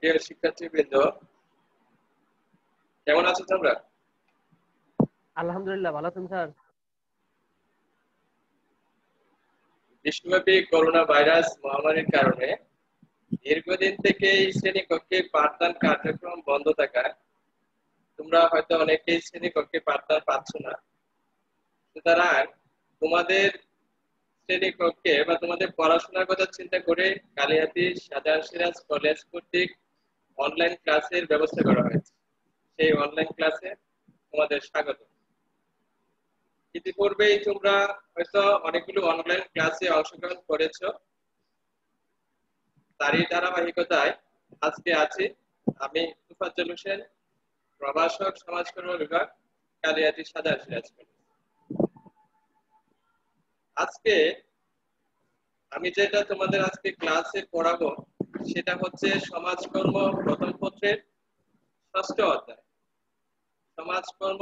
প্রিয় শিক্ষার্থীবৃন্দ, কেমন আছো তোমরা? আলহামদুলিল্লাহ, ভালো আছেন স্যার? বিশ্বব্যাপী করোনা ভাইরাস মহামারীর কারণে দীর্ঘদিন থেকে শ্রেণীকক্ষে পাঠদান কার্যক্রম বন্ধ থাকায় তোমরা হয়তো অনেকেই শ্রেণীকক্ষে পাঠদান পাচ্ছ না। সুতরাং তোমাদের শ্রেণীকক্ষে বা তোমাদের পড়াশোনার কথা চিন্তা করে কালিহাতী শাহজাহান সিরাজ কলেজ কর্তৃক অনলাইন ক্লাসের ব্যবস্থা করা হয়েছে। সেই অনলাইন ক্লাসে তোমাদের স্বাগত। ইতিপূর্বেই তোমরা হয়তো অনেকগুলো অনলাইন ক্লাসে অংশগ্রহণ করেছো। তারই ধারাবাহিকতায় আজকে আছি আমি তুফাজ্জল হোসেন, প্রভাষক সমাজকর্ম বিভাগ, কালিহাতী শাহজাহান সিরাজ কলেজ। আজকে আমি যেটা তোমাদের আজকে ক্লাসে পড়াবো সেটা হচ্ছে সমাজকর্ম প্রথম পত্রের 6ষ্ঠ অধ্যায়। সমাজকর্ম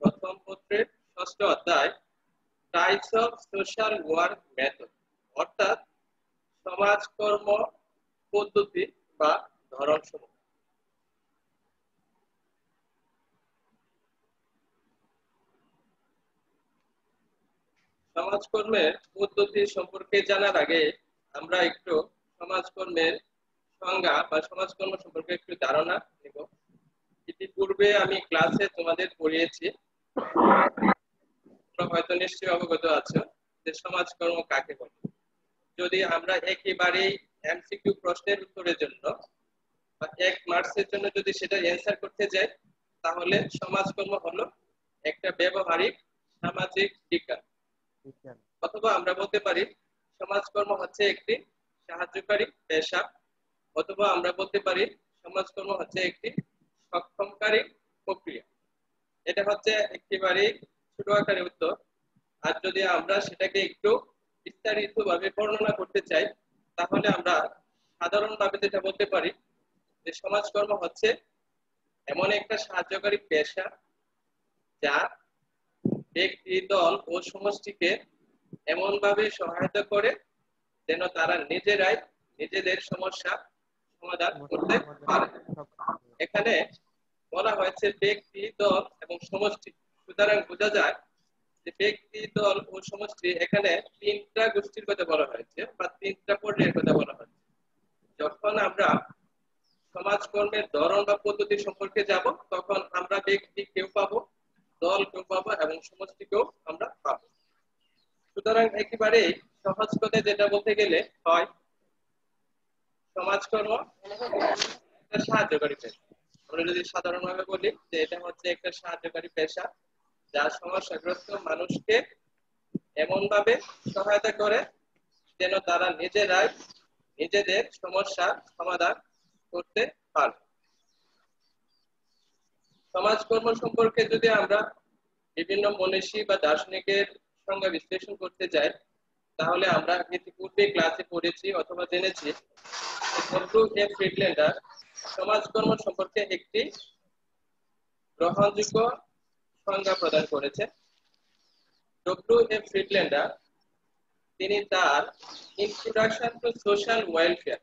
প্রথম পত্রের 6ষ্ঠ অধ্যায়, types of social work method, অর্থাৎ সমাজকর্ম পদ্ধতি বা ধরনসমূহ। সমাজকর্মের পদ্ধতি সম্পর্কে জানার আগে আমরা একটু সমাজকর্মের সংজ্ঞা বা সমাজকর্ম সম্পর্কে একটু ধারণা নেব। ইতিপূর্বে আমি ক্লাসে তোমাদের পড়িয়েছি, তোমরা হয়তো নিশ্চয়ই অবগত আছো যে সমাজকর্ম কাকে বলে। যদি আমরা একেবারেই এমসিকিউ প্রশ্নের উত্তরের জন্য বা 1 মার্কসের জন্য যদি সেটা অ্যান্সার করতে যাই, তাহলে সমাজকর্ম হলো একটা ব্যবহারিক সামাজিক বিজ্ঞান। অথবা আমরা বলতে পারি সমাজকর্ম হচ্ছে একটি সাহায্যকারী পেশা, অথবা আমরা বলতে পারি সমাজকর্ম হচ্ছে একটি সক্ষমকারী প্রক্রিয়া। এটা হচ্ছে একেবারে ছোট আকারে উত্তর। আর যদি আমরা সেটাকে একটু বিস্তারিতভাবে বর্ণনা করতে চাই, তাহলে আমরা সাধারণভাবে যেটা বলতে পারি যে সমাজকর্ম হচ্ছে এমন একটা সাহায্যকারী পেশা যা ব্যক্তি, দল ও সমষ্টিকে এমনভাবে সহায়তা করে যেন তারা নিজেরাই নিজেদের সমস্যা সমাধান করতে পারে। এখানে বলা হয়েছে ব্যক্তি, দল এবং সমষ্টি। সুতরাং বোঝা যায় যে ব্যক্তি, দল ও সমষ্টি, এখানে 3টা গোষ্ঠীর কথা বলা হয়েছে বা 3টা পর্যায়ের কথা বলা হয়েছে। যখন আমরা সমাজকর্মের ধরন বা পদ্ধতি সম্পর্কে যাব, তখন আমরা ব্যক্তি কেউ পাবো, দল কেউ পাবো এবং সমষ্টিকেও আমরা পাবো। সুতরাং একেবারে সহজ কথা যেটা বলতে গেলে হয়, সমাজকর্ম একটা সাহায্যকারী পেশা। আমরা যদি সাধারণভাবে বলি যে এটা হচ্ছে একটা সাহায্যকারী পেশা যা সমস্যাগ্রস্ত মানুষকে এমন ভাবে সহায়তা করে যেন তারা নিজেরাই নিজেদের সমস্যা সমাধান করতে পারে। সমাজকর্ম সম্পর্কে যদি আমরা বিভিন্ন মনীষী বা দার্শনিকের সংজ্ঞা বিশ্লেষণ করতে যাই, তাহলে আমরা ইতিপূর্বে ক্লাসে পড়েছি অথবা জেনেছি ডব্লিউ.এফ. ফ্রিডল্যান্ডার সমাজকর্ম সম্পর্কে একটি গ্রহণযোগ্য সংজ্ঞা প্রদান করেছেন। ডব্লিউ.এফ. ফ্রিডল্যান্ডার তিনি তার introduction to social welfare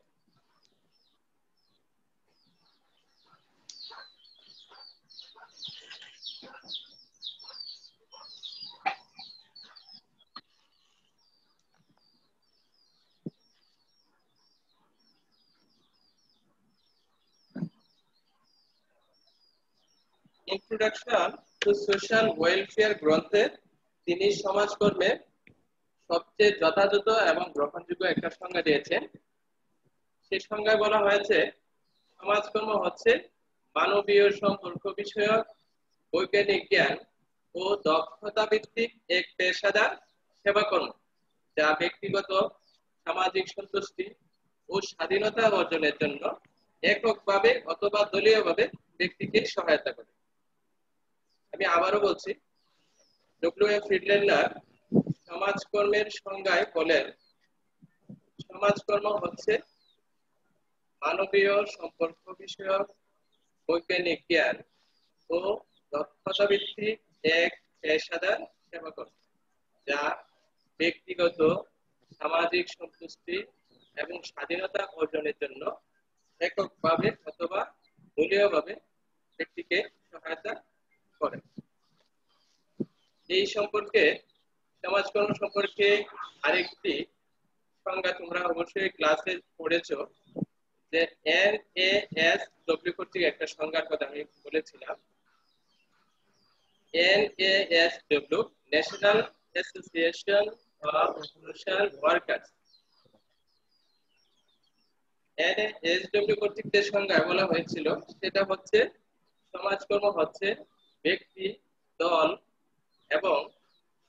introduction to social welfare গ্রন্থে তিনি সমাজকর্মের সবচেয়ে যথাযথ এবং গ্রহণযোগ্য একটা সংজ্ঞা দিয়েছেন। সেই সংজ্ঞায় বলা হয়েছে সমাজকর্ম হচ্ছে মানবীয় সম্পর্ক বিষয়ক বৈজ্ঞানিক জ্ঞান ও দক্ষতা ভিত্তিক এক পেশাদার সেবাকর্ম, যা ব্যক্তিগত সামাজিক সন্তুষ্টি ও স্বাধীনতা অর্জনের জন্য এককভাবে অথবা দলীয়ভাবে ব্যক্তিকে সহায়তা করে। আমি আবারও বলছি, ডব্লিউ.এফ. ফ্রিডল্যান্ডার সমাজকর্মের সংজ্ঞায় বলেন সমাজকর্ম হচ্ছে মানবীয় সম্পর্ক বিষয়ক বৈজ্ঞানিক জ্ঞান ও দক্ষতা ভিত্তিক এক পেশাদার সেবাকর্ম, যা ব্যক্তিগত সামাজিক সন্তুষ্টি এবং স্বাধীনতা অর্জনের জন্য এককভাবে অথবা দলীয়ভাবে ব্যক্তিকে সহায়তা করে। এই সম্পর্কে সমাজকর্ম সম্পর্কে আরেকটি সংজ্ঞা তোমরা অবশ্যই ক্লাসে পড়েছো, যে NASW কর্তৃক একটা সংজ্ঞার কথা আমি বলেছিলাম। NASW national association of social workers. NASW কর্তৃক যে সংজ্ঞা বলা হয়েছিল সেটা হচ্ছে সমাজকর্ম হচ্ছে ব্যক্তি, দল এবং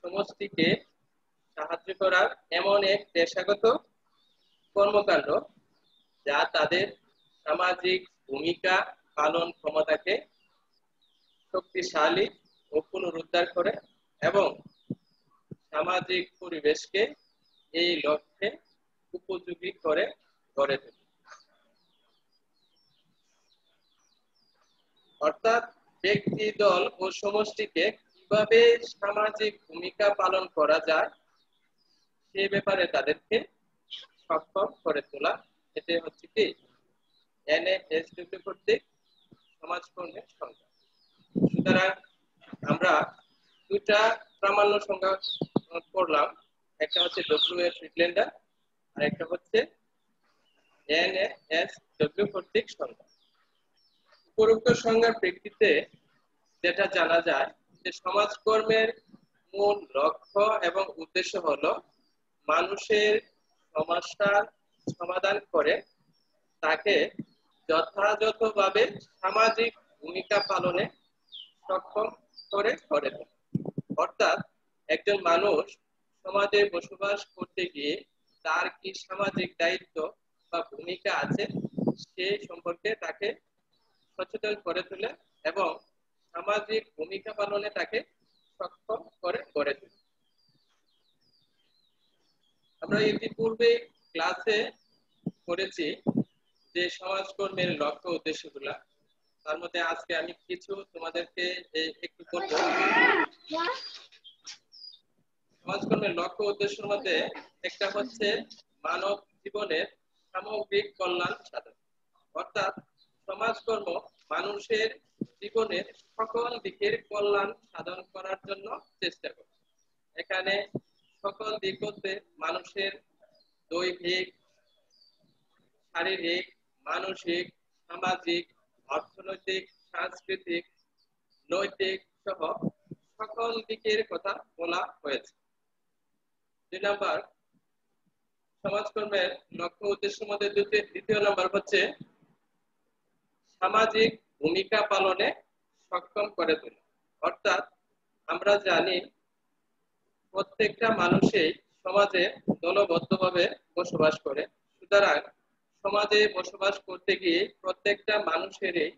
সমষ্টিকে সাহায্য করার এমন এক পেশাগত কর্মকাণ্ড যা তাদের সামাজিক ভূমিকা পালন ক্ষমতাকে শক্তিশালী ও পুনরুদ্ধার করে এবং সামাজিক পরিবেশকে এই লক্ষ্যে উপযোগী করে গড়ে তোলে। অর্থাৎ ব্যক্তি, দল ও সমষ্টিকে কিভাবে সামাজিক ভূমিকা পালন করা যায় সে ব্যাপারে তাদেরকে সক্ষম করে তোলা, এটাই হচ্ছে কি NASW কর্তৃক সমাজকর্মের সংজ্ঞা। সুতরাং আমরা দুটা প্রামাণ্য সংজ্ঞা পড়লাম, একটা হচ্ছে WF ফ্রিডল্যান্ডার আর একটা হচ্ছে NASW কর্তৃক সংজ্ঞা। উপরোক্ত সংজ্ঞার প্রেক্ষিতে যেটা জানা যায় যে সমাজকর্মের মূল লক্ষ্য এবং উদ্দেশ্য হলো মানুষের সমস্যার সমাধান করে তাকে যথাযথভাবে সামাজিক ভূমিকা পালনে সক্ষম করে গড়ে তোলা। অর্থাৎ একজন মানুষ সমাজে বসবাস করতে গিয়ে তার কি সামাজিক দায়িত্ব বা ভূমিকা আছে সে সম্পর্কে তাকে সচেতন করে তোলে এবং সামাজিক ভূমিকা পালনে তাকে সক্ষম করে গড়ে তোলে। আমরা ইতিপূর্বে ক্লাসে করেছি যে সমাজকর্মের লক্ষ্য উদ্দেশ্যগুলা, তার মধ্যে আজকে আমি কিছু তোমাদেরকে একটু বলবো। সমাজকর্মের লক্ষ্য উদ্দেশ্যের মধ্যে একটা হচ্ছে মানব জীবনের সামগ্রিক কল্যাণ সাধন। অর্থাৎ সমাজকর্ম মানুষের জীবনের সকল দিকের কল্যাণ সাধন করার জন্য চেষ্টা করে। এখানে সকল দিক বলতে মানুষের দৈহিক, শারীরিক, মানসিক, সামাজিক, অর্থনৈতিক, সাংস্কৃতিক, নৈতিক সহ সকল দিকের কথা বলা হয়েছে। 2 নাম্বার সমাজকর্মের লক্ষ্য উদ্দেশ্যের মধ্যে দ্বিতীয় নাম্বার হচ্ছে সামাজিক ভূমিকা পালনে সক্ষম করে তোলা। অর্থাৎ আমরা জানি প্রত্যেকটা মানুষই সমাজে দলবদ্ধভাবে বসবাস করে। সুতরাং সমাজে বসবাস করতে গিয়ে প্রত্যেকটা মানুষেরই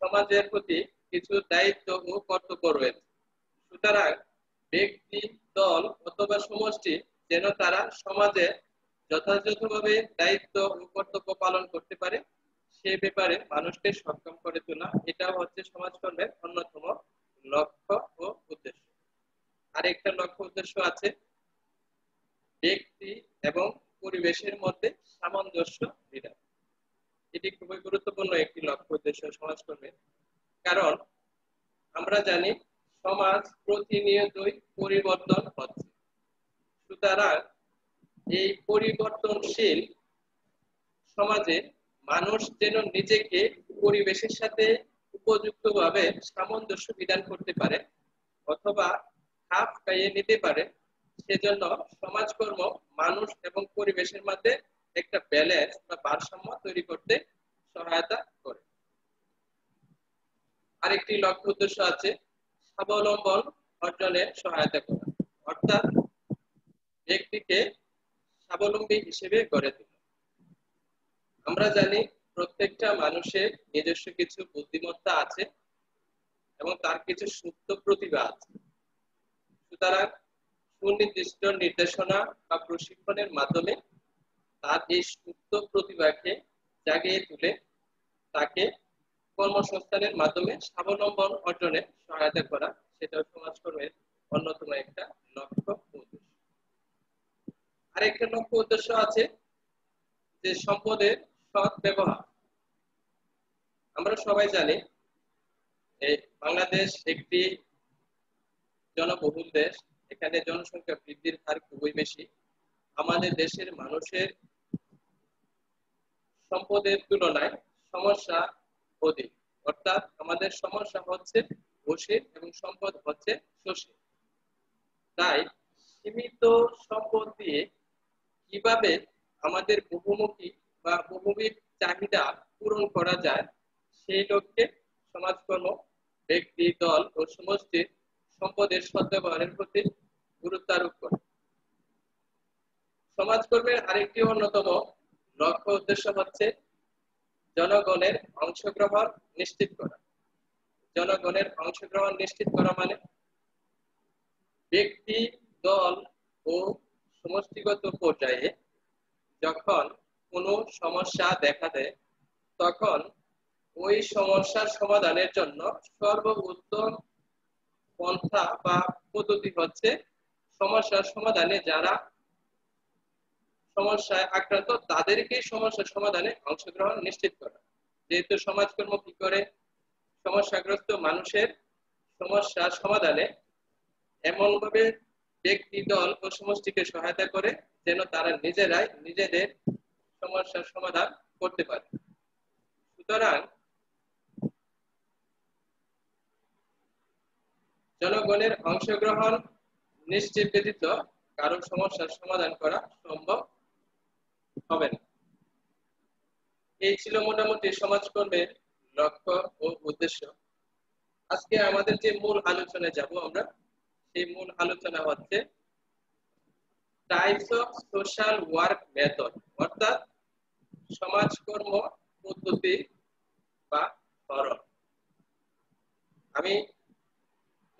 সমাজের প্রতি কিছু দায়িত্ব ও কর্তব্য রয়েছে। সুতরাং ব্যক্তি, দল অথবা সমষ্টি যেন তারা সমাজে যথাযথভাবে দায়িত্ব ও কর্তব্য পালন করতে পারে সে ব্যাপারে মানুষকে সক্ষম করে তোলা, এটা হচ্ছে সমাজকর্মের অন্যতম লক্ষ্য ও উদ্দেশ্য। আরেকটা লক্ষ্য উদ্দেশ্য আছে ব্যক্তি এবং পরিবেশের মধ্যে সামঞ্জস্য বিধান। এটি খুবই গুরুত্বপূর্ণ একটি লক্ষ্য উদ্দেশ্য সমাজকর্মের, কারণ আমরা জানি সমাজ প্রতিনিয়তই পরিবর্তন হচ্ছে। সুতরাং এই পরিবর্তনশীল সমাজে মানুষ যেন নিজেকে পরিবেশের সাথে উপযুক্তভাবে সামঞ্জস্য বিধান করতে পারে অথবা খাপ খাইয়ে নিতে পারে, সেজন্য সমাজকর্ম মানুষ এবং পরিবেশের মধ্যে একটা ব্যালেন্স বা ভারসাম্য তৈরি করতে সহায়তা করে। আরেকটি লক্ষ্য উদ্দেশ্য আছে স্বাবলম্বন অর্জনে সহায়তা করা। অর্থাৎ ব্যক্তিকে স্বাবলম্বী হিসেবে গড়ে তোলা। আমরা জানি প্রত্যেকটা মানুষের নিজস্ব কিছু বুদ্ধিমত্তা আছে এবং তার কিছু সুপ্ত প্রতিভা আছে। সুতরাং সুনির্দিষ্ট নির্দেশনা বা প্রশিক্ষণের মাধ্যমে তার এই সুপ্ত প্রতিভাকে জাগিয়ে তুলে তাকে কর্মসংস্থানের মাধ্যমে স্বাবলম্বন অর্জনে সহায়তা করা, সেটা সমাজকর্মের অন্যতম একটা লক্ষ্য উদ্দেশ্য। আরেকটা লক্ষ্য উদ্দেশ্য আছে যে সম্পদের সৎ ব্যবহার। আমরা সবাই জানি এই বাংলাদেশ একটি জনবহুল দেশ। এখানে জনসংখ্যা বৃদ্ধির হার খুবই বেশি। আমাদের দেশের মানুষের সম্পদের তুলনায় সমস্যা অধিক, অর্থাৎ আমাদের সমস্যা হচ্ছে ঘুষের এবং সম্পদ হচ্ছে শোষের। তাই সীমিত সম্পদ দিয়ে কিভাবে আমাদের বহুমুখী বা বহুবিধ চাহিদা পূরণ করা যায় সেই লক্ষ্যে সমাজকর্ম ব্যক্তি, দল ও সমষ্টির সম্পদের সদ্ব্যবহারের প্রতি গুরুত্ব আরোপ করে। সমাজকর্মের আরেকটি অন্যতম লক্ষ্য উদ্দেশ্য হচ্ছে জনগণের অংশগ্রহণ নিশ্চিত করা। জনগণের অংশগ্রহণ নিশ্চিত করা মানে ব্যক্তি, দল ও সমষ্টিগত পর্যায়ে যখন কোনো সমস্যা দেখা দেয় তখন ওই সমস্যার সমাধানের জন্য সর্বোত্তম পন্থা বা পদ্ধতি হচ্ছে সমস্যার সমাধানে যারা সমস্যায় আক্রান্ত তাদেরকে সমস্যার সমাধানে অংশগ্রহণ নিশ্চিত করা। যেহেতু সমাজকর্ম কি করে সমস্যাগ্রস্ত মানুষের সমস্যা সমাধানে এমনভাবে ব্যক্তি, দল ও সমষ্টিকে সহায়তা করে যেন তারা নিজেরাই নিজেদের সমস্যার সমাধান করতে পারে। সুতরাং জনগণের অংশগ্রহণ নিশ্চিত ব্যতীত কারো সমস্যার সমাধান করা সম্ভব হবে না। এই ছিল মোটামুটি সমাজকর্মের লক্ষ্য ও উদ্দেশ্য। আজকে আমাদের যে মূল আলোচনায় যাব আমরা, সেই মূল আলোচনা হচ্ছে types of social work method, অর্থাৎ সমাজকর্ম পদ্ধতি বা ধরন। আমি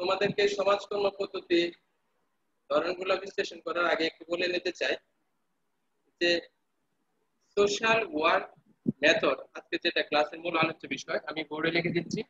তোমাদেরকে সমাজকর্ম পদ্ধতি ধরনগুলো বিশ্লেষণ করার আগে একটু বলে নিতে চাই যে সোশ্যাল ওয়ার্ক মেথড আজকে যেটা ক্লাসের মূল আলোচ্য বিষয়, আমি বোর্ডে লিখে দিচ্ছি।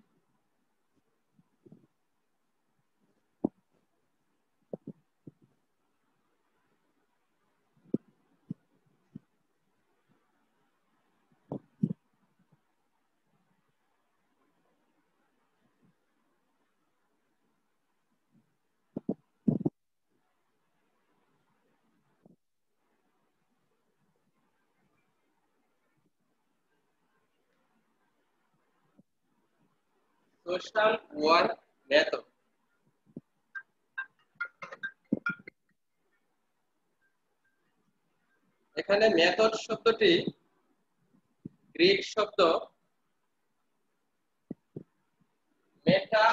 সোশ্যাল ওয়ার্ক মেথড, এখানে মেথড শব্দটি গ্রিক শব্দ মেটা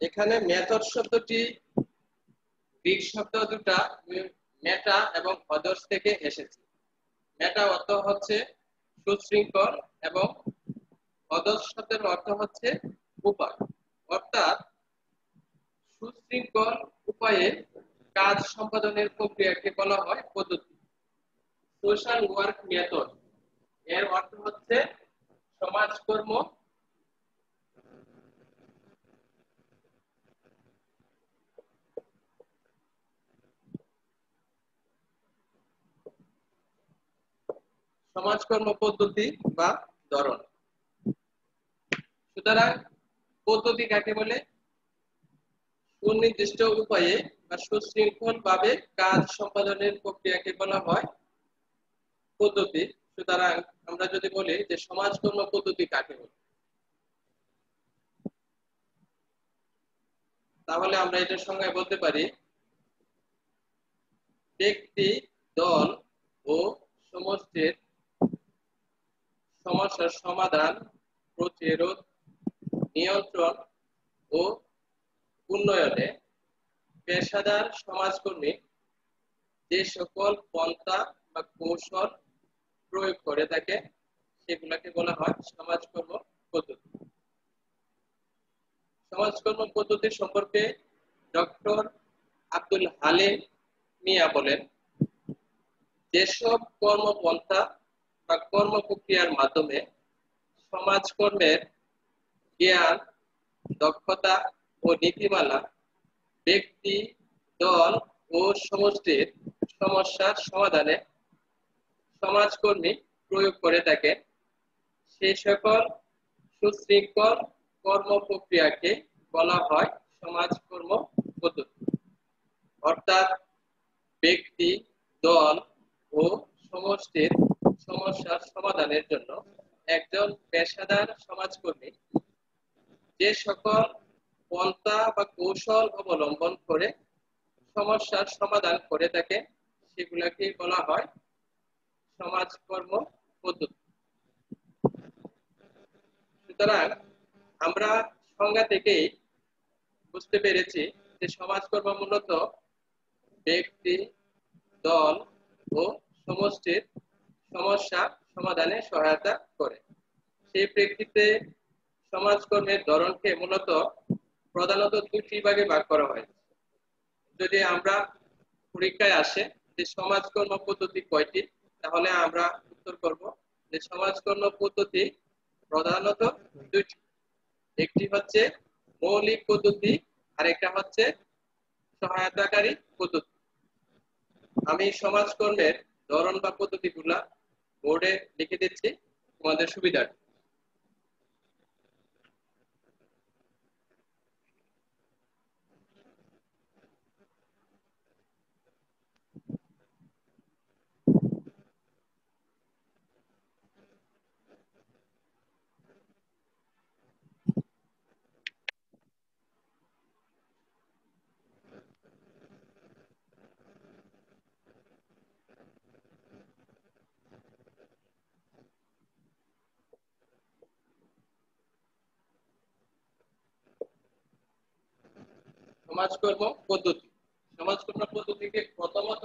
এখানে মেথড শব্দটি গ্রিক শব্দ দুটা মেটা এবং অদর্স থেকে এসেছে। মেটা অর্থ হচ্ছে সুশৃঙ্খল এবং অদর্স শব্দের অর্থ হচ্ছে উপায়, অর্থাৎ সুশৃঙ্খল উপায়ে কাজ সম্পাদনের প্রক্রিয়াকে বলা হয় পদ্ধতি। সোশ্যাল ওয়ার্ক মেথড এর অর্থ হচ্ছে সমাজকর্ম সমাজকর্ম পদ্ধতি বা ধরন। সুতরাং পদ্ধতি কাকে বলে? সুনির্দিষ্ট উপায়ে বা সুশৃঙ্খল ভাবে কাজ সম্পাদনের প্রক্রিয়াকে বলা হয় পদ্ধতি। সুতরাং আমরা যদি বলি যে সমাজকর্ম পদ্ধতি কাকে বলে, তাহলে আমরা এটার সঙ্গে বলতে পারি ব্যক্তি, দল ও সমষ্টির সমস্যার সমাধান, প্রতিরোধ, নিয়ন্ত্রণ ও উন্নয়নে পেশাদার সমাজকর্মী যে সকল পন্থা বা কৌশল প্রয়োগ করে থাকে সেগুলোকে বলা হয় সমাজকর্ম পদ্ধতি। সমাজকর্ম পদ্ধতি সম্পর্কে ডক্টর আব্দুল হালিম মিয়া বলেন, যেসব কর্মপন্থা বা কর্ম প্রক্রিয়ার মাধ্যমে সমাজকর্মের জ্ঞান, দক্ষতা ও নীতিমালা ব্যক্তি, দল ও সমষ্টির সমস্যার সমাধানে সমাজকর্মী প্রয়োগ করে থাকে, সেই সকল সুশৃঙ্খল কর্ম প্রক্রিয়াকে বলা হয় সমাজকর্ম পদ্ধতি। অর্থাৎ ব্যক্তি, দল ও সমষ্টির সমস্যার সমাধানের জন্য একজন পেশাদার সমাজকর্মী যে সকল পন্থা বা কৌশল অবলম্বন করে সমস্যার সমাধান করে থাকে সেগুলোকে বলা হয় সমাজকর্ম পদ্ধতি। সুতরাং আমরা সংজ্ঞা থেকেই বুঝতে পেরেছি যে সমাজকর্ম মূলত ব্যক্তি, দল ও সমষ্টির সমস্যা সমাধানে সহায়তা করে। সেই প্রেক্ষিতে সমাজকর্মের ধরনকে মূলত প্রধানত দুটি ভাগে ভাগ করা হয়। যদি আমরা পরীক্ষায় আসে যে সমাজকর্ম পদ্ধতি কয়টি, তাহলে আমরা উত্তর করব যে সমাজকর্ম পদ্ধতি প্রধানত দুইটি। একটি হচ্ছে মৌলিক পদ্ধতি আর একটা হচ্ছে সহায়তাকারী পদ্ধতি। আমি সমাজকর্মের ধরন বা পদ্ধতিগুলা বোর্ডে লিখে দিচ্ছি তোমাদের সুবিধার্থে। সমাজকর্ম পদ্ধতি, সমাজকর্ম পদ্ধতিকে প্রথমত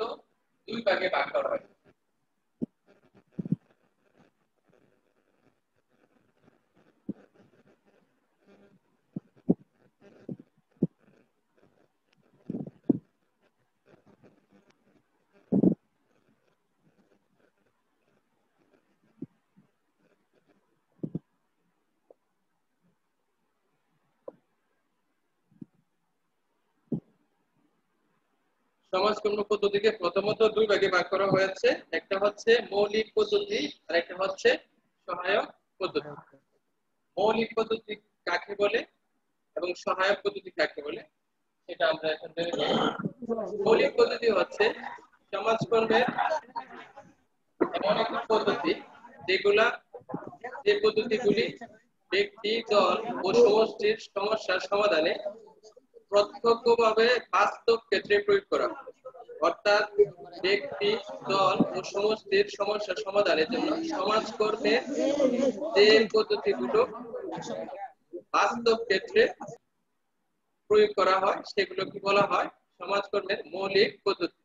দুই ভাগে ভাগ করা হয়। সমাজকর্ম পদ্ধতিকে প্রথমত দুই ভাগে ভাগ করা হয়েছে, একটা হচ্ছে মৌলিক পদ্ধতি আর একটা হচ্ছে সহায়ক পদ্ধতি। মৌলিক পদ্ধতি কাকে বলে এবং সহায়ক পদ্ধতি কাকে বলে সেটা আমরা এখন জেনে নিই। মৌলিক পদ্ধতি হচ্ছে সমাজকর্মের এমন একটি পদ্ধতি যে পদ্ধতিগুলি ব্যক্তি, দল ও সমষ্টির সমস্যার সমাধানে প্রত্যক্ষভাবে বাস্তব ক্ষেত্রে প্রয়োগ করা, অর্থাৎ ব্যক্তি, দল ও সমষ্টির সমস্যা সমাধানের জন্য সমাজকর্মের যে পদ্ধতিগুলো বাস্তব ক্ষেত্রে প্রয়োগ করা হয় সেগুলো কি বলা হয় সমাজকর্মের মৌলিক পদ্ধতি।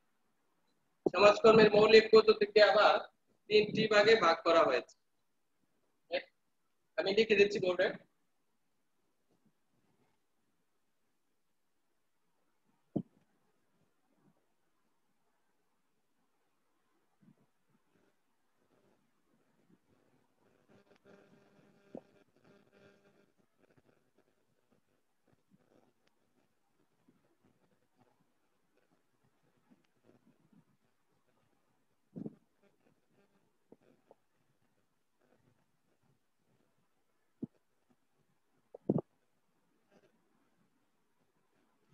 সমাজকর্মের মৌলিক পদ্ধতিকে আবার তিনটি ভাগে ভাগ করা হয়েছে, আমি লিখে দিচ্ছি বোর্ডে।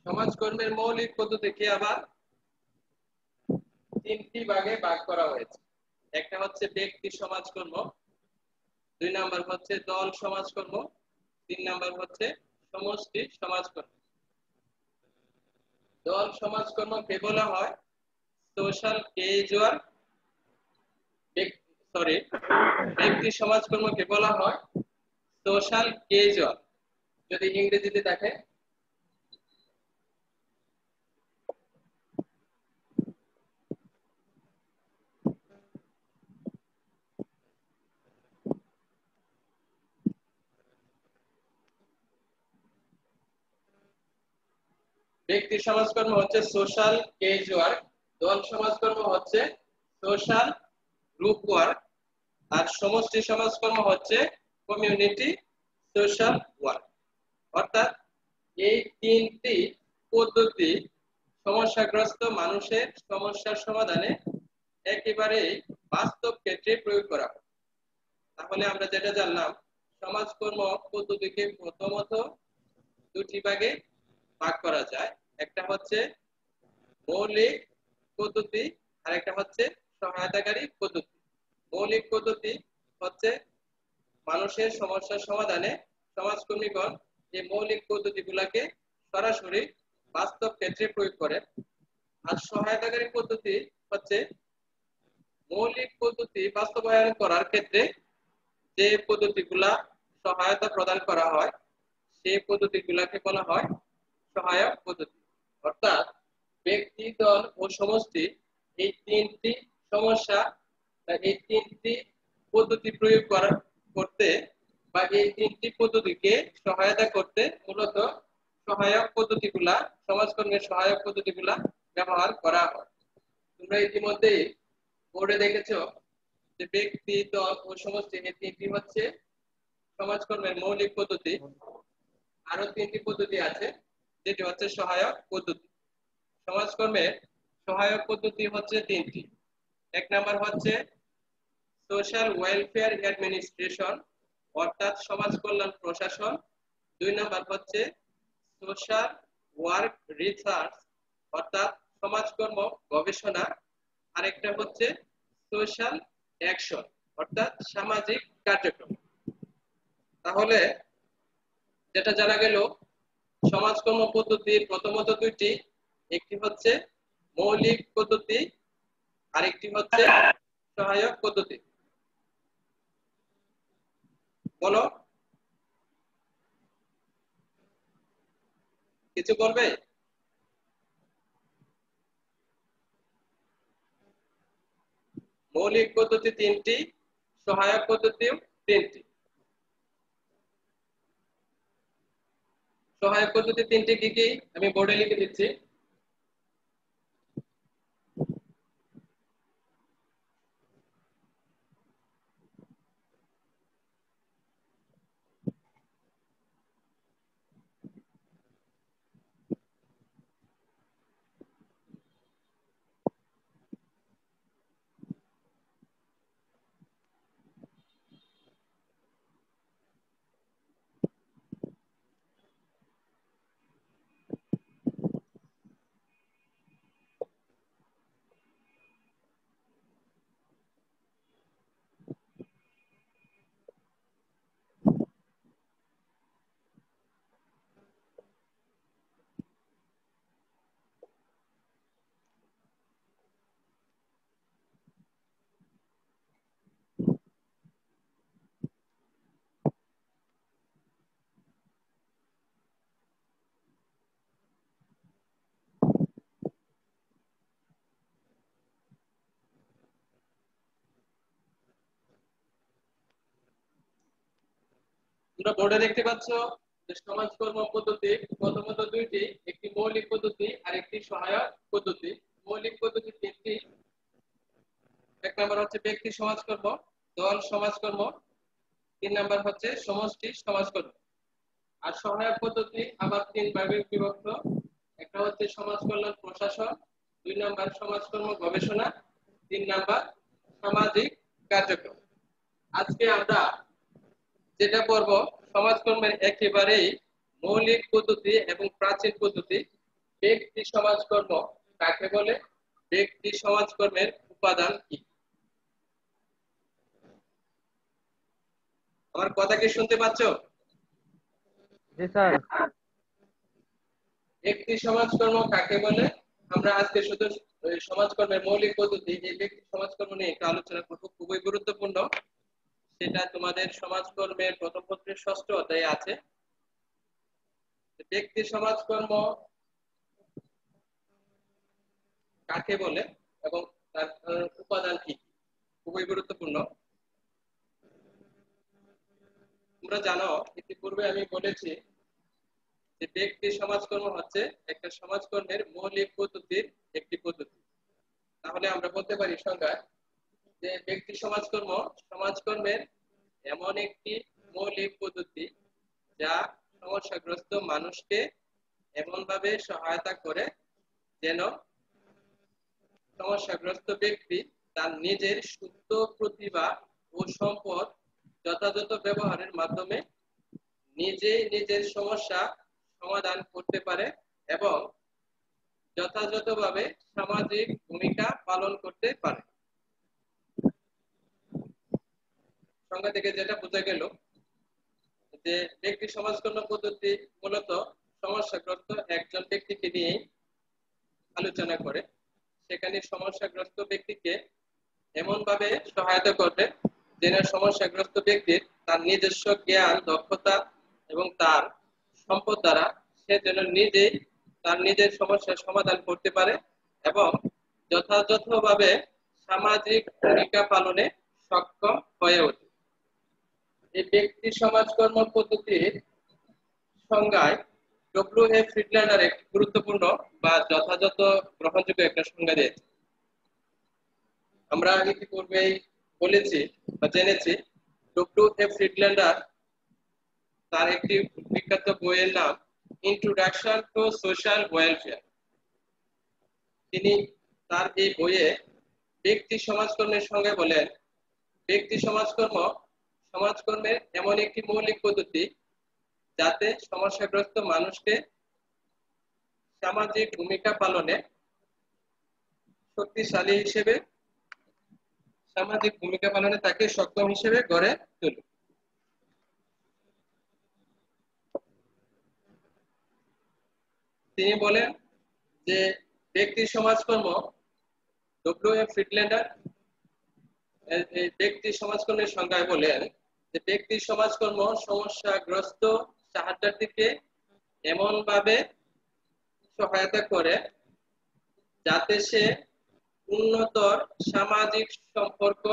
সমাজকর্মের মৌলিক পদ্ধতিকে আবার তিনটি ভাগে ভাগ করা হয়েছে। একটা হচ্ছে ব্যক্তি সমাজকর্ম, দুই নাম্বার হচ্ছে দল সমাজকর্ম, তিন নাম্বার হচ্ছে সমষ্টি সমাজকর্ম। দল সমাজকর্মকে বলা হয় সোশ্যাল ক্যাজুয়াল, ব্যক্তি সমাজকর্মকে বলা হয় সোশ্যাল ক্যাজুয়াল। যদি ইংরেজিতে দেখে ব্যক্তি সমাজকর্ম হচ্ছে সোশ্যাল কেজ ওয়ার্ক, দল সমাজকর্ম হচ্ছে সোশ্যাল গ্রুপ ওয়ার্ক, আর সমষ্টি সমাজকর্ম হচ্ছে কমিউনিটি সোশ্যাল ওয়ার্ক। অর্থাৎ এই তিনটি পদ্ধতি সমস্যাগ্রস্ত মানুষের সমস্যার সমাধানে একেবারে বাস্তব ক্ষেত্রে প্রয়োগ করা হয়। তাহলে আমরা যেটা জানলাম, সমাজকর্ম পদ্ধতিকে প্রথমত দুটি ভাগে ভাগ করা যায়। একটা হচ্ছে মৌলিক পদ্ধতি আর একটা হচ্ছে সহায়তাকারী পদ্ধতি। মৌলিক পদ্ধতি হচ্ছে মানুষের সমস্যার সমাধানে সমাজকর্মীগণ এই মৌলিক পদ্ধতিগুলোকে সরাসরি বাস্তব ক্ষেত্রে প্রয়োগ করেন। আর সহায়তাকারী পদ্ধতি হচ্ছে মৌলিক পদ্ধতি বাস্তবায়ন করার ক্ষেত্রে যে পদ্ধতিগুলা সহায়তা প্রদান করা হয় সেই পদ্ধতিগুলাকে বলা হয় সহায়ক পদ্ধতি। অর্থাৎ ব্যক্তি, দল ও সমষ্টি এই তিনটি সমস্যা এই তিনটি পদ্ধতি প্রয়োগ করতে বা এই তিনটি পদ্ধতিকে সহায়তা করতে মূলত সহায়ক পদ্ধতিগুলা, সমাজকর্মের সহায়ক পদ্ধতিগুলা ব্যবহার করা হয়। তোমরা ইতিমধ্যে বোর্ডে দেখেছো যে ব্যক্তি, দল ও সমষ্টি এই তিনটি হচ্ছে সমাজকর্মের মৌলিক পদ্ধতি। আরো তিনটি পদ্ধতি আছে যেটি হচ্ছে সহায়ক পদ্ধতি। সমাজকর্মের সহায়ক পদ্ধতি হচ্ছে তিনটি। এক নাম্বার হচ্ছে সোশ্যাল ওয়েলফেয়ার অ্যাডমিনিস্ট্রেশন, অর্থাৎ সমাজ কল্যাণ প্রশাসন। দুই নাম্বার হচ্ছে সোশ্যাল ওয়ার্ক রিসার্চ, অর্থাৎ সমাজকর্ম গবেষণা। আরেকটা হচ্ছে সোশ্যাল অ্যাকশন, অর্থাৎ সামাজিক কার্যক্রম। তাহলে যেটা জানা গেল, সমাজকর্ম পদ্ধতির প্রথমত দুইটি, একটি হচ্ছে মৌলিক পদ্ধতি আর একটি হচ্ছে সহায়ক পদ্ধতি। বলো, কিছু বলবে? মৌলিক পদ্ধতি তিনটি, সহায়ক পদ্ধতিও তিনটি। সহায়ক পদ্ধতি তিনটি কি কি আমি বোর্ডে লিখে দিচ্ছি। তোমরা বোর্ডে দেখতে পাচ্ছ যে সমাজকর্ম পদ্ধতি প্রথমত দুইটি, একটি মৌলিক পদ্ধতি আর একটি সহায়ক পদ্ধতি। মৌলিক পদ্ধতি তিনটি। এক নাম্বার হচ্ছে ব্যক্তি সমাজকর্ম, দল সমাজকর্ম, তিন নাম্বার হচ্ছে সমষ্টি সমাজকর্ম। আর সহায়ক পদ্ধতি আবার তিন ভাগে বিভক্ত। একটা হচ্ছে সমাজ কল্যাণ প্রশাসন, দুই নাম্বার সমাজকর্ম গবেষণা, তিন নাম্বার সামাজিক কার্যক্রম। আজকে আমরা যেটা পড়ব সমাজকর্মের একেবারেই মৌলিক পদ্ধতি এবং প্রাচীন পদ্ধতি। ব্যক্তি সমাজকর্ম কাকে বলে, ব্যক্তি সমাজকর্মের উপাদান কি? আমার কথা কি শুনতে পাচ্ছ? জি স্যার। ব্যক্তি সমাজকর্ম কাকে বলে, আমরা আজকে শুধু সমাজকর্মের মৌলিক পদ্ধতি এই ব্যক্তি সমাজকর্ম নিয়ে একটু আলোচনা করব। খুবই গুরুত্বপূর্ণ, সেটা তোমাদের সমাজকর্মের প্রথম পত্রের 6ষ্ঠ অধ্যায়ে আছে। ব্যক্তি সমাজকর্ম কাকে বলে এবং তার উপাদান কি, খুবই গুরুত্বপূর্ণ। তোমরা জানো ইতিপূর্বে আমি বলেছি যে ব্যক্তি সমাজকর্ম হচ্ছে একটা সমাজকর্মের মৌলিক পদ্ধতির একটি পদ্ধতি। তাহলে আমরা বলতে পারি সংজ্ঞায় যে ব্যক্তি সমাজকর্ম সমাজকর্মের এমন একটি মৌলিক পদ্ধতি যা সমস্যাগ্রস্ত মানুষকে এমনভাবে সহায়তা করে যেন সমস্যাগ্রস্ত ব্যক্তি তার নিজের সুপ্ত প্রতিভা ও সম্পদ যথাযথ ব্যবহারের মাধ্যমে নিজেই নিজের সমস্যা সমাধান করতে পারে এবং যথাযথভাবে সামাজিক ভূমিকা পালন করতে পারে। সংজ্ঞা থেকে যেটা বোঝা গেল যে ব্যক্তি সমাজকর্ম পদ্ধতি মূলত সমস্যাগ্রস্ত একজন ব্যক্তিকে নিয়ে আলোচনা করে, সেখানে সমস্যাগ্রস্ত ব্যক্তিকে এমনভাবে সহায়তা করবে যেন সমস্যাগ্রস্ত ব্যক্তির তার নিজস্ব জ্ঞান দক্ষতা এবং তার সম্পদ দ্বারা সে যেন নিজেই তার নিজের সমস্যার সমাধান করতে পারে এবং যথাযথভাবে সামাজিক ভূমিকা পালনে সক্ষম হয়ে ওঠে। এই ব্যক্তি সমাজকর্ম পদ্ধতির সংজ্ঞায় ডব্লিউ.এ. ফ্রিডল্যান্ডার একটি গুরুত্বপূর্ণ বা যথাযথ গ্রহণযোগ্য একটা সংজ্ঞা দিয়েছে। আমরা ইতিপূর্বেই বলেছি বা জেনেছি ডব্লিউ.এ. ফ্রিডল্যান্ডার তার একটি বিখ্যাত বইয়ের নাম ইন্ট্রোডাকশন টু সোশ্যাল ওয়েলফেয়ার। তিনি তার এই বইয়ে ব্যক্তি সমাজকর্মের সঙ্গে বলেন ব্যক্তি সমাজকর্মের এমন একটি মৌলিক পদ্ধতি যাতে সমস্যাগ্রস্ত মানুষকে সামাজিক ভূমিকা পালনে শক্তিশালী হিসেবে সামাজিক ভূমিকা পালনে তাকে সক্ষম হিসেবে গড়ে তোলে। তিনি বলেন যে ব্যক্তি সমাজকর্ম ডব্লিউ.এ. ফ্রিডল্যান্ডার ব্যক্তি সমাজকর্মের সংজ্ঞায় বলেন যে ব্যক্তি সমাজকর্ম সমস্যাগ্রস্ত সাহায্যার্থীকে এমনভাবে সহায়তা করে যাতে সে উন্নতর সামাজিক সম্পর্ক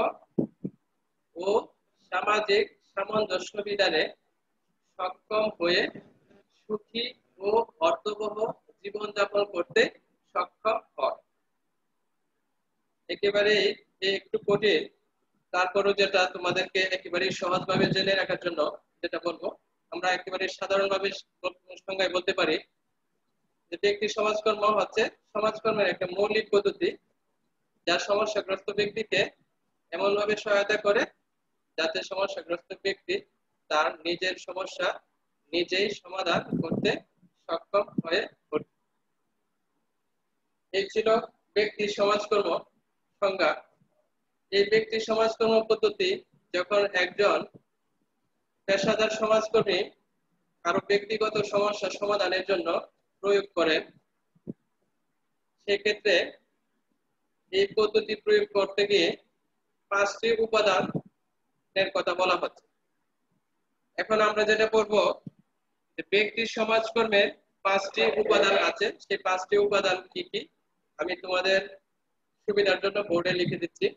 ও সামাজিক সামঞ্জস্য বিধানে সক্ষম হয়ে সুখী ও অর্থবহ জীবনযাপন করতে সক্ষম হয়। একেবারে একটু কঠিন, তারপরও যেটা তোমাদেরকে একেবারে সহজভাবে জেনে রাখার জন্য যেটা বলবো, আমরা একেবারে সাধারণভাবে সংজ্ঞায় বলতে পারি যে ব্যক্তি সমাজকর্ম হচ্ছে সমাজকর্মের একটা মৌলিক পদ্ধতি যা সমস্যাগ্রস্ত ব্যক্তিকে এমনভাবে সহায়তা করে যাতে সমস্যাগ্রস্ত ব্যক্তি তার নিজের সমস্যা নিজেই সমাধান করতে সক্ষম হয়ে ওঠে। এই ছিল ব্যক্তি সমাজকর্ম সংজ্ঞা। এই ব্যক্তি সমাজকর্ম পদ্ধতি যখন একজন পেশাদার সমাজকর্মী কারো ব্যক্তিগত সমস্যা সমাধানের জন্য প্রয়োগ করেন, সেক্ষেত্রে এই পদ্ধতি প্রয়োগ করতে গিয়ে 5টি উপাদানের কথা বলা হচ্ছে। এখন আমরা যেটা পড়বো যে ব্যক্তি সমাজকর্মের 5টি উপাদান আছে, সেই 5টি উপাদান কি কি আমি তোমাদের সুবিধার জন্য বোর্ডে লিখে দিচ্ছি।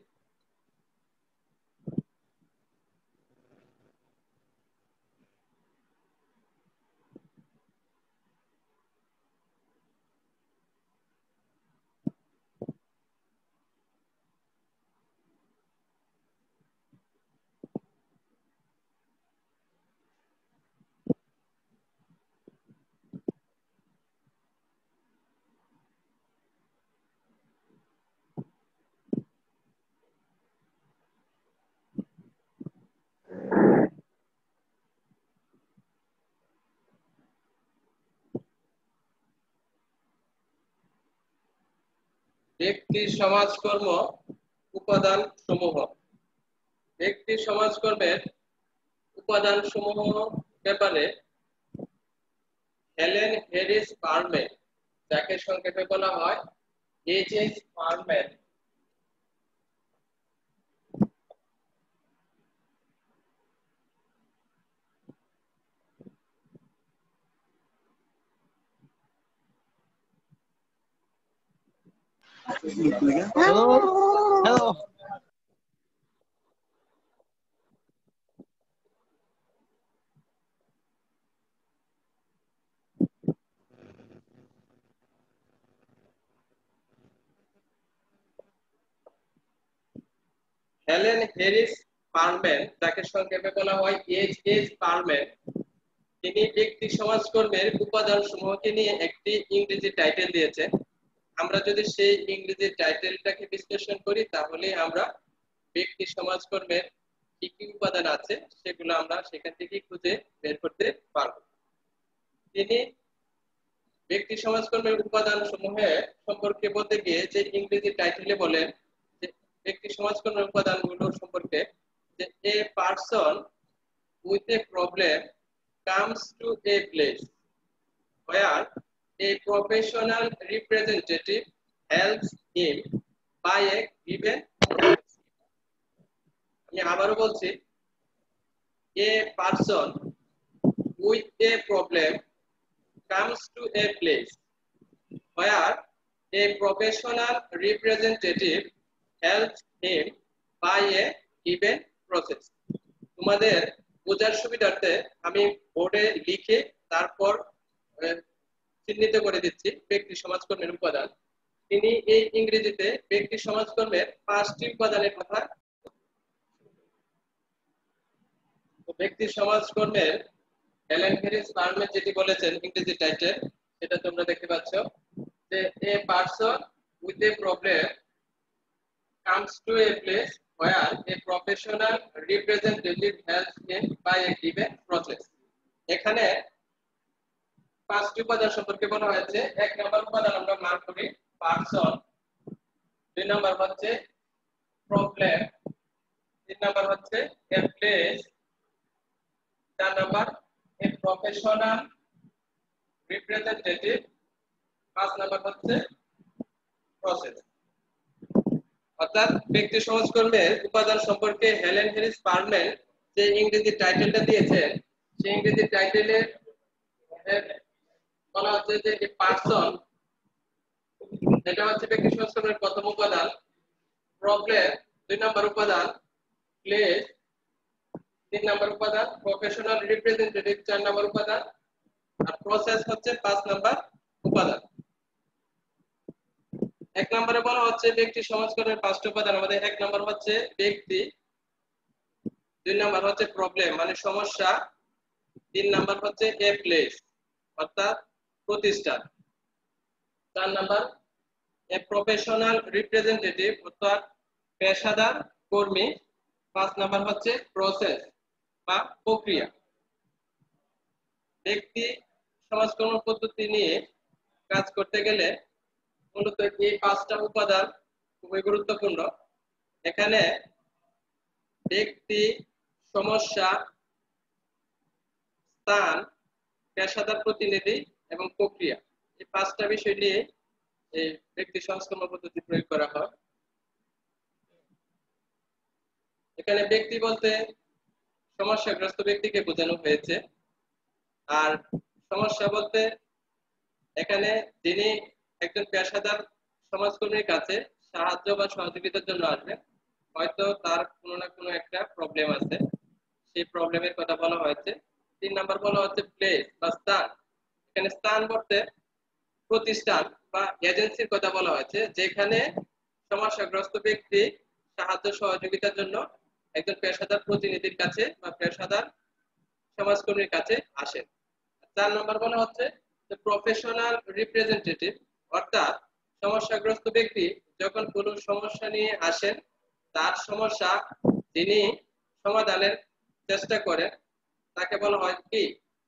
ব্যক্তি সমাজকর্ম উপাদান সমূহ। ব্যক্তি সমাজকর্মের উপাদান সমূহ ব্যাপারে হেলেন হ্যারিস বার্ম্যান, যাকে সংক্ষেপে বলা হয় H.H. Berman, hello hello Helen Harris Perman, যাকে সংক্ষেপে বলা হয় এইচ পারম্যান, তিনি ব্যক্তি সমাজকর্মের উপাদান সমূহকে নিয়ে একটি ইংরেজি টাইটেল দিয়েছেন। আমরা যদি সেই ইংরেজি টাইটেলটাকে বিশ্লেষণ করি তাহলে আমরা ব্যক্তি সমাজকর্মের কি কি উপাদান আছে সেগুলো আমরা সেখান থেকে খুঁজে বের করতে পারবো। তিনি ব্যক্তি সমাজকর্মের উপাদান সমূহে সম্পর্কে বলতে গিয়ে যে ইংরেজি টাইটেলে বলেন যে ব্যক্তি সমাজকর্মের উপাদানগুলো সম্পর্কে, যে a person with a problem comes to a place where a professional representative helps him by a given process. আমি আবারও বলছি, a person with a problem comes to a place where a professional representative helps him by a given process. তোমাদের বোঝার সুবিধার্থে আমি বোর্ডে লিখে তারপর চিহ্নিত করে দিচ্ছি ব্যক্তি সমাজকর্মের উপাদান। তিনি এই ইংরেজিতে ব্যক্তি সমাজকর্মের 5টি উপাদানের কথা। ব্যক্তি সমাজকর্মের হেলেন হ্যারিস পারম্যান যেটি বলেছেন ইংরেজি টাইটেল, সেটা তোমরা দেখতে পাচ্ছ যে a person with a problem comes to a place where a professional representative helps him by a given process. এখানে 5টি উপাদান সম্পর্কে বলা হয়েছে। 1 নম্বর উপাদান আমরা মার্ক করি পারসন, 2 নম্বর হচ্ছে প্রবলেম, 3 নম্বর হচ্ছে a place, 4 number a professional representative, 5 নম্বর হচ্ছে প্রসেস। অর্থাৎ ব্যক্তি সমাজকর্মের উপাদান সম্পর্কে হেলেন হ্যারিস পারম্যান যে ইংরেজি টাইটেলটা দিয়েছেন, সেই ইংরেজি টাইটেলে বলা হচ্ছে যে এ পারসন, এটা হচ্ছে ব্যক্তি সমাজকর্মের প্রথম উপাদান, প্রবলেম 2 নম্বর উপাদান, প্লেস 3 নম্বর উপাদান, প্রফেশনাল রিপ্রেজেন্টেটিভ 4 নম্বর উপাদান, আর প্রসেস হচ্ছে 5 নম্বর উপাদান। 1 নম্বরে বলা হচ্ছে ব্যক্তি সমাজকর্মের 5টি উপাদান। আমাদের 1 নম্বর হচ্ছে ব্যক্তি, 2 নম্বর হচ্ছে প্রবলেম মানে সমস্যা, 3 নম্বর হচ্ছে এ প্লেস অর্থাৎ প্রতিষ্ঠান, 4 নম্বর এ প্রফেশনাল রিপ্রেজেন্টেটিভ অর্থাৎ পেশাদার কর্মী, 5 নম্বর হচ্ছে প্রসেস বা প্রক্রিয়া। ব্যক্তি সমাজকর্ম পদ্ধতি নিয়ে কাজ করতে গেলে মূলত এই 5টা উপাদান খুবই গুরুত্বপূর্ণ। এখানে ব্যক্তি, সমস্যা, স্থান, পেশাদার প্রতিনিধি এবং প্রক্রিয়া, এই 5টা বিষয় নিয়ে এই ব্যক্তি সমাজকর্ম পদ্ধতি প্রয়োগ করা হয়। এখানে ব্যক্তি বলতে সমস্যাগ্রস্ত ব্যক্তিকে বোঝানো হয়েছে, আর সমস্যা বলতে এখানে যিনি একজন পেশাদার সমাজকর্মীর কাছে সাহায্য বা সহযোগিতার জন্য আসবেন, হয়তো তার কোনো না কোনো একটা প্রবলেম আছে, সেই প্রবলেমের কথা বলা হয়েছে। 3 নম্বর বলা হচ্ছে প্লেস বা স্থান, এখানে স্থান বলতে প্রতিষ্ঠান বা এজেন্সির কথা বলা হয়েছে, যেখানে সমস্যাগ্রস্ত ব্যক্তি সাহায্য সহযোগিতার জন্য একজন পেশাদার প্রতিনিধির কাছে বা পেশাদার সমাজকর্মীর কাছে আসেন। 4 নম্বর বলা হচ্ছে প্রফেশনাল রিপ্রেজেন্টেটিভ অর্থাৎ সমস্যাগ্রস্ত ব্যক্তি যখন কোনো সমস্যা নিয়ে আসেন, তার সমস্যা যিনি সমাধানের চেষ্টা করেন তাকে বলা হয় কি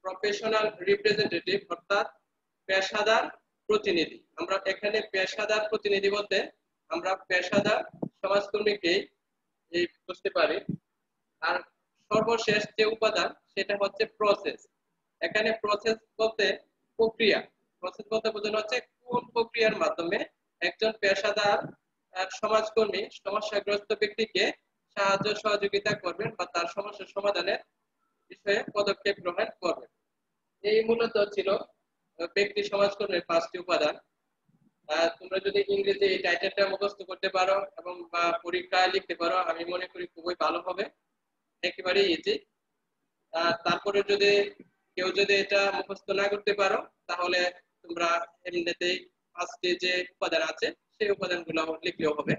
প্রফেশনাল রিপ্রেজেন্টেটিভ অর্থাৎ পেশাদার প্রতিনিধি। আমরা এখানে পেশাদার প্রতিনিধি বলতে আমরা পেশাদার সমাজকর্মীকে বুঝতে পারি। আর সর্বশেষ যে উপাদান সেটা হচ্ছে প্রসেস। এখানে প্রসেস বলতে প্রক্রিয়া, প্রসেস বলতে বোঝানো হচ্ছে কোন প্রক্রিয়ার মাধ্যমে একজন পেশাদার সমাজকর্মী সমস্যাগ্রস্ত ব্যক্তিকে সাহায্য সহযোগিতা করবেন বা তার সমস্যা সমাধানের বিষয়ে পদক্ষেপ গ্রহণ করবেন। এই মূলত ছিল ব্যক্তি সমাজকর্মের 5টি উপাদান। তোমরা যদি ইংরেজি এই টাইটেলটা মুখস্থ করতে পারো এবং বা পরীক্ষায় লিখতে পারো, আমি মনে করি খুবই ভালো হবে, একেবারে ইজি। তারপরে যদি কেউ যদি এটা মুখস্থ না করতে পারো তাহলে তোমরা এমনিতেই 5টি যে উপাদান আছে সেই উপাদানগুলো লিখলেও হবে।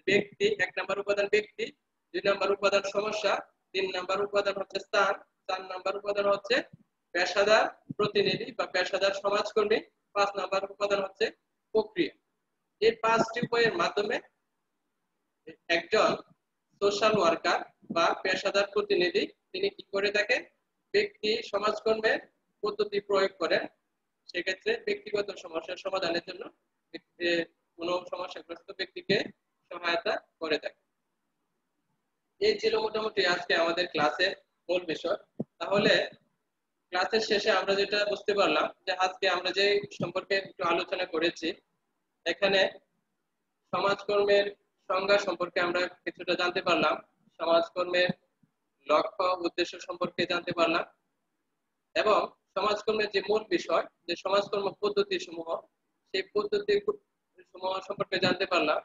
ব্যক্তি 1 নম্বর উপাদান ব্যক্তি, 2 নাম্বার উপাদান সমস্যা, 3 নাম্বার উপাদান হচ্ছে স্থান, 4 নাম্বার উপাদান হচ্ছে পেশাদার প্রতিনিধি বা পেশাদার সমাজকর্মী, 5 নাম্বার উপাদান হচ্ছে প্রক্রিয়া। এই 5টি উপায়ের মাধ্যমে একজন সোশ্যাল ওয়ার্কার বা পেশাদার প্রতিনিধি তিনি কি করে থাকেন, ব্যক্তি সমাজকর্মের পদ্ধতি প্রয়োগ করেন। সেক্ষেত্রে ব্যক্তিগত সমস্যার সমাধানের জন্য কোনো সমস্যাগ্রস্ত ব্যক্তিকে সহায়তা করে থাকে। এই ছিল মোটামুটি আজকে আমাদের ক্লাসের মূল বিষয়। তাহলে ক্লাসের শেষে আমরা যেটা বুঝতে পারলাম যে আজকে আমরা যে সম্পর্কে একটু আলোচনা করেছি, এখানে সমাজকর্মের সংজ্ঞা সম্পর্কে আমরা কিছুটা জানতে পারলাম, সমাজকর্মের লক্ষ্য উদ্দেশ্য সম্পর্কে জানতে পারলাম, এবং সমাজকর্মের যে মূল বিষয় যে সমাজকর্ম পদ্ধতি সমূহ, সেই পদ্ধতি সমূহ সম্পর্কে জানতে পারলাম।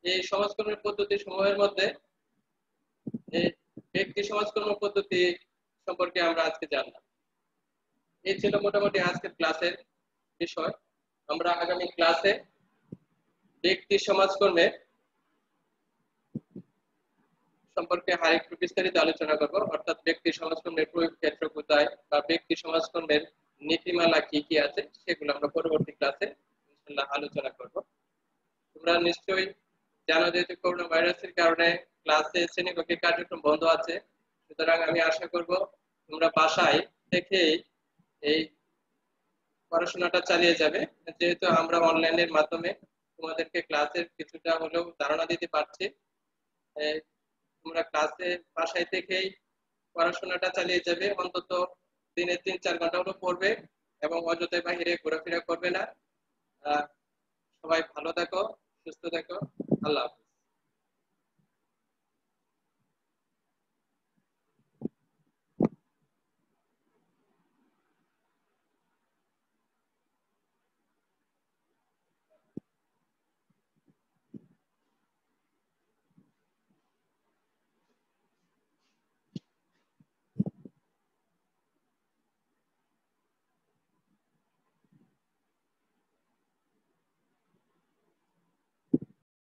এই সমাজকর্মের পদ্ধতি সমূহের মধ্যে ব্যক্তি সমাজকর্ম পদ্ধতি সম্পর্কে আমরা আজকে জানলাম। এই ছিল মোটামুটি আজকের ক্লাসের বিষয়। আমরা আগামী ক্লাসে ব্যক্তি সমাজকর্মের সম্পর্কে আরেকটু বিস্তারিত আলোচনা করব, অর্থাৎ ব্যক্তি সমাজকর্মের প্রয়োগ ক্ষেত্র কোথায় বা ব্যক্তি সমাজকর্মের নীতিমালা কি কি আছে সেগুলো আমরা পরবর্তী ক্লাসে ইনশাআল্লাহ আলোচনা করব। তোমরা নিশ্চয়ই জানো যে করোনা ভাইরাসের কারণে ক্লাসে শ্রেণীকক্ষের কার্যক্রম বন্ধ আছে, সুতরাং আমি আশা করব তোমরা বাসায় থেকেই এই পড়াশোনাটা চালিয়ে যাবে, যেহেতু আমরা অনলাইনের মাধ্যমে তোমাদেরকে ক্লাসের কিছুটা হলেও ধারণা দিতে পারছি। তোমরা ক্লাসে বাসায় থেকেই পড়াশোনাটা চালিয়ে যাবে, অন্তত দিনে 3-4 ঘন্টা হলেও পড়বে এবং অযথায় বাইরে ঘোরাফেরা করবে না। সবাই ভালো থাকো, সুস্থ থাকো, আল্লাহ হাফেজ।